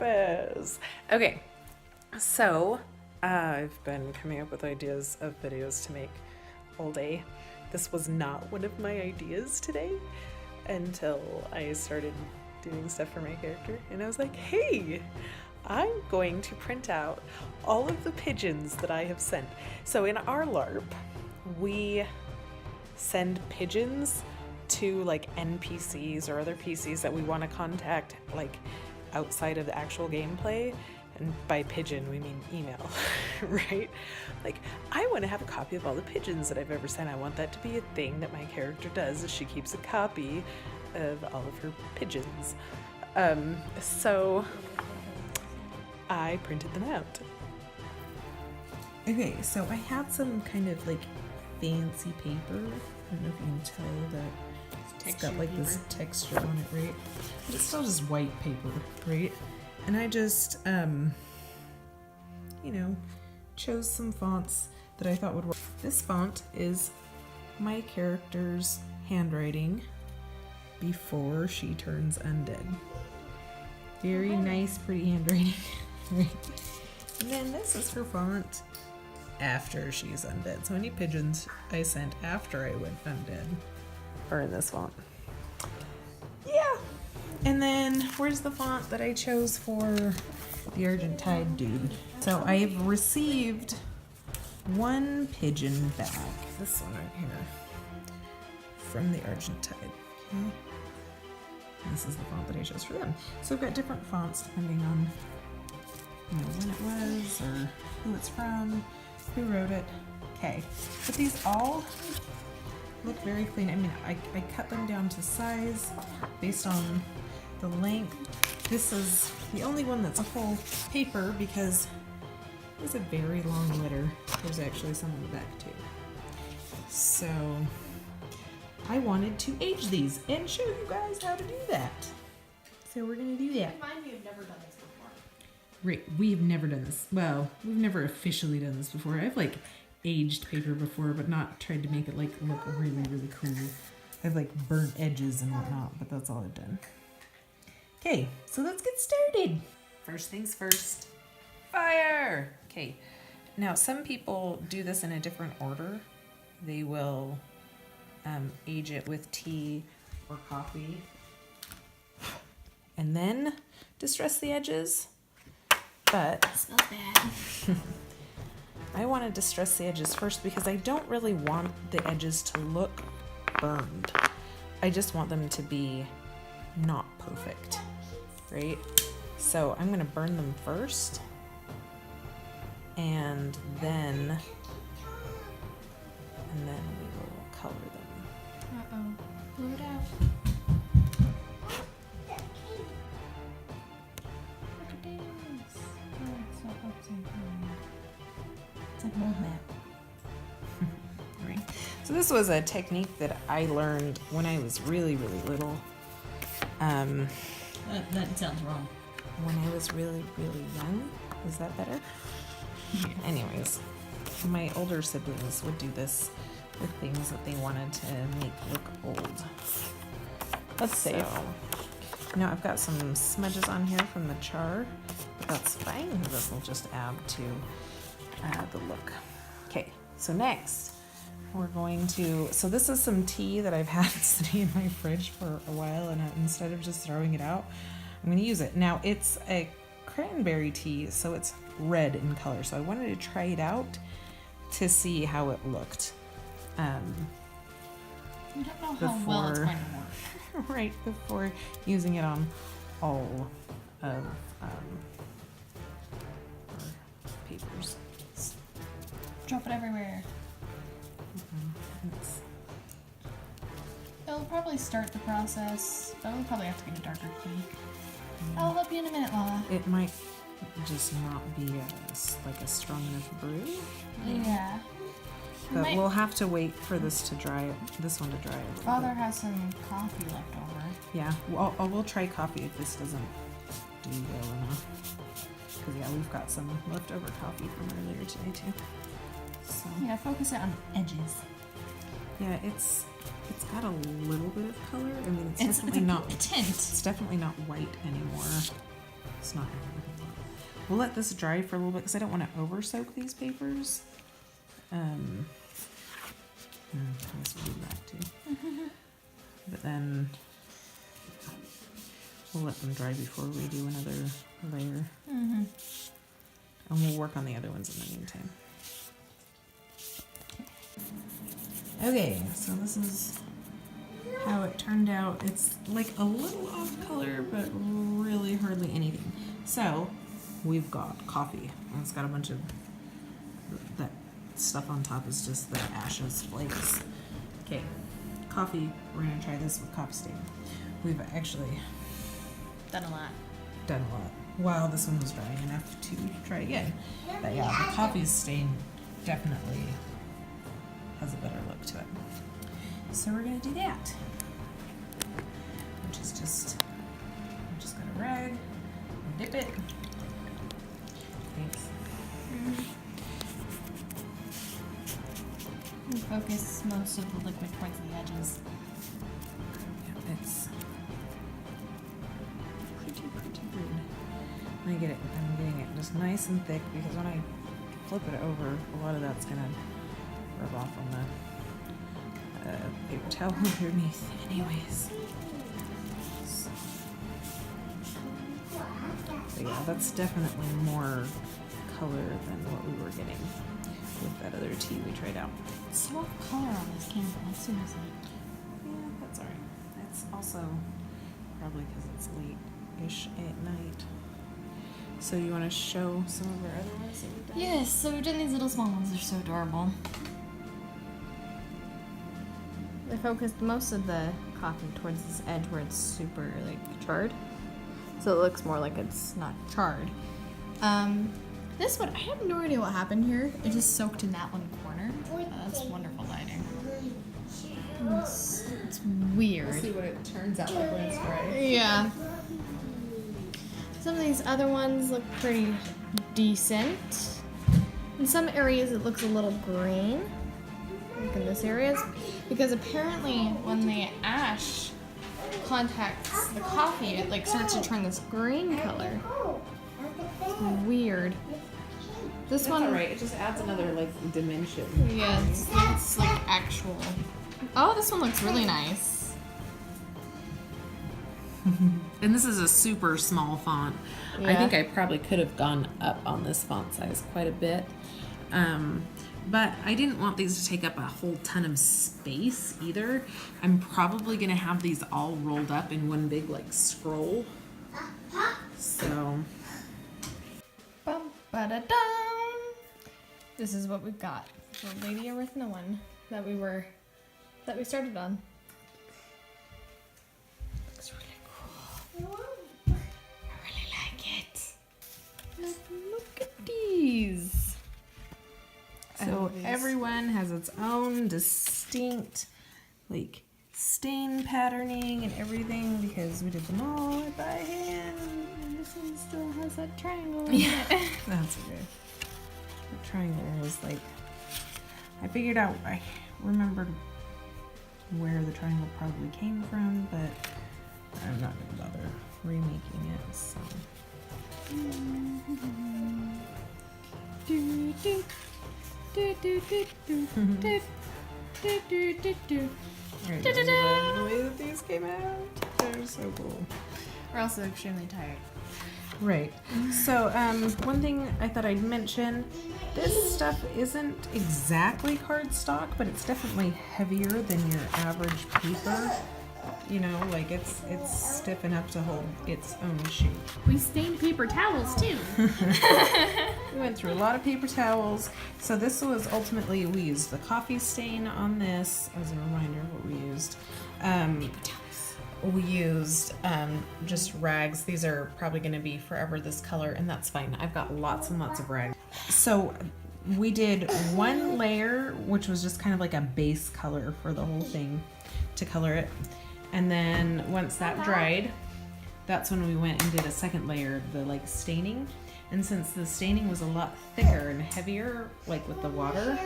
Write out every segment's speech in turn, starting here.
purpose. Okay, so I've been coming up with ideas of videos to make all day. This was not one of my ideas today until I started doing stuff for my character, and I was like, hey, I'm going to print out all of the pigeons that I have sent. So in our LARP, we send pigeons to like NPCs or other PCs that we want to contact like outside of the actual gameplay. And by pigeon, we mean email, right? Like, I want to have a copy of all the pigeons that I've ever sent. I want that to be a thing that my character does, is she keeps a copy of all of her pigeons. So I printed them out. Okay, so I had some kind of like fancy paper. I don't know if you can tell that it's got like this texture on it, right? But it's still just white paper, right? And I just, you know, chose some fonts that I thought would work. This font is my character's handwriting before she turns undead. Very nice, pretty handwriting. Right. And then this is her font after she's undead. So any pigeons I sent after I went undead are in this font. Yeah. And then where's the font that I chose for the Argentine dude? So I've received one pigeon back. This one right here. From the Argentine. Okay. This is the font that I chose for them. So I've got different fonts depending on, you know, when it was or who it's from, who wrote it. Okay. But these all look very clean. I mean, I cut them down to size based on the length. This is the only one that's a full paper because it was a very long letter. There's actually some on the back too. So I wanted to age these and show you guys how to do that. So we're gonna do that. Remind me, I've never done this before. Right, we've never done this. Well, we've never officially done this before. I've like aged paper before, but not tried to make it like look really, really cool. I've like burnt edges and whatnot, but that's all I've done. Okay, so let's get started. First things first, fire! Okay, now some people do this in a different order. They will age it with tea or coffee and then distress the edges, but It smells bad. I want to distress the edges first because I don't really want the edges to look burned. I just want them to be not perfect, right? So I'm going to burn them first and then we will color them. Uh-oh. Blew it out. Look at this. Oh, it's so upside down. It's like mold map. Right. So this was a technique that I learned when I was really, really little. That sounds wrong. When I was really, really young. Is that better? Yeah. Anyways, my older siblings would do this with things that they wanted to make look old. That's safe. So, now I've got some smudges on here from the char, but that's fine. This will just add to the look. Okay, so next we're going to, so this is some tea that I've had sitting in my fridge for a while, and instead of just throwing it out, I'm going to use it. Now it's a cranberry tea, so it's red in color. So I wanted to try it out to see how it looked. We don't know how well it's going to work. Right, before using it on all of our papers. Drop it everywhere. It'll probably start the process, but we'll probably have to get a darker tea. I'll help you in a minute, Lala. It might just not be like a strong enough brew. Yeah. But we'll have to wait for this to dry. This one to dry. Father has some coffee left over. Yeah, we'll try coffee if this doesn't do well enough. Because yeah, we've got some leftover coffee from earlier today too. So Yeah, focus it on the edges. yeah, it's got a little bit of color. I mean, It's definitely a not tint. It's definitely not white anymore. It's not gonna look a lot. We'll let this dry for a little bit because I don't want to over soak these papers. This will do that too. But then we'll let them dry before we do another layer. And we'll work on the other ones in the meantime. Okay, so this is how it turned out. It's like a little off color, but really hardly anything. So we've got coffee. And it's got a bunch of that stuff on top is just the ashes flakes. Okay, coffee. We're gonna try this with coffee stain. We've actually Done a lot. While this one was drying enough to try again. But yeah, the coffee stain definitely has a better look to it. So we're gonna do that. Which is just, I'm just gonna rag and dip it. Thanks. We focus most of the liquid towards the edges. Yeah, it's pretty good. I'm getting it just nice and thick because when I flip it over, a lot of that's gonna rub off on the paper towel underneath anyways. So. But yeah, that's definitely more color than what we were getting with that other tea we tried out. It's so off color on this camera, seriously. Yeah, that's alright. It's also probably because it's late-ish at night. So you want to show some of our other ones that we've done? Yes, so we've done these little small ones. They're so adorable. I focused most of the coffee towards this edge where it's super like charred, so it looks more like it's not charred. This one, I have no idea what happened here. It just soaked in that one corner. That's wonderful lighting. It's weird. We'll see what it turns out like when it's dry. Yeah. Some of these other ones look pretty decent. In some areas it looks a little green, like in this area, because apparently when the ash contacts the coffee, it like starts to turn this green color. It's weird. This one, alright, it just adds another like dimension. yeah, it's like actual. Oh, this one looks really nice. And this is a super small font. Yeah. I think I probably could have gone up on this font size quite a bit. But I didn't want these to take up a whole ton of space either. I'm probably gonna have these all rolled up in one big like scroll. So. Bum, ba-da-dum. This is what we've got. The Lady Arithna one that we started on. Looks really cool. I really like it. Look at these. So everyone has its own distinct like stain patterning and everything because we did them all by hand. And this one still has that triangle. Yeah, that's okay. The triangle was like, I figured out, I remembered where the triangle probably came from, but I'm not gonna bother remaking it, so. Alright, I love the way that these came out. They're so cool. We're also extremely tired. Right. So, one thing I thought I'd mention, this stuff isn't exactly cardstock, but it's definitely heavier than your average paper. You know, like it's stiff enough to hold its own shape. We stained paper towels too. We went through a lot of paper towels. So this was ultimately, we used the coffee stain on this as a reminder of what we used. Paper towels. We used just rags. These are probably going to be forever this color, and that's fine. I've got lots and lots of rags. So we did one layer, which was just kind of like a base color for the whole thing to color it. And then once that dried, that's when we went and did a second layer of the like staining. And since the staining was a lot thicker and heavier, like with the water,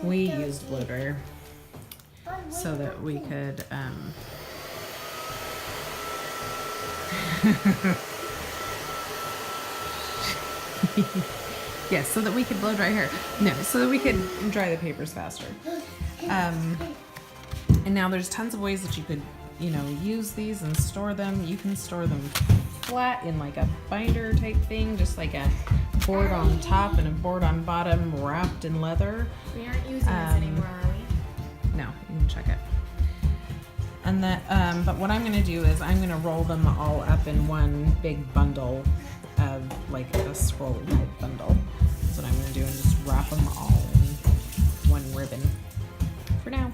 we used blow dryer so that we could Yes, so that we could blow dry hair. No, so that we could dry the papers faster. And now there's tons of ways that you could, you know, use these and store them. You can store them flat in like a binder type thing, just like a board on top and a board on bottom wrapped in leather. We aren't using this anymore, are we? No, you can check it. And that, but what I'm gonna do is I'm gonna roll them all up in one big bundle of like a scroll type bundle. That's what I'm gonna do, and just wrap them all in one ribbon for now.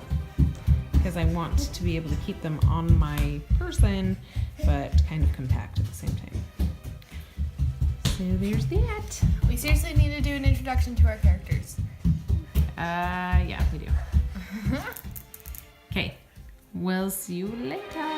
Because I want to be able to keep them on my person, but kind of compact at the same time. So there's that. We seriously need to do an introduction to our characters. Yeah, we do. Okay, we'll see you later.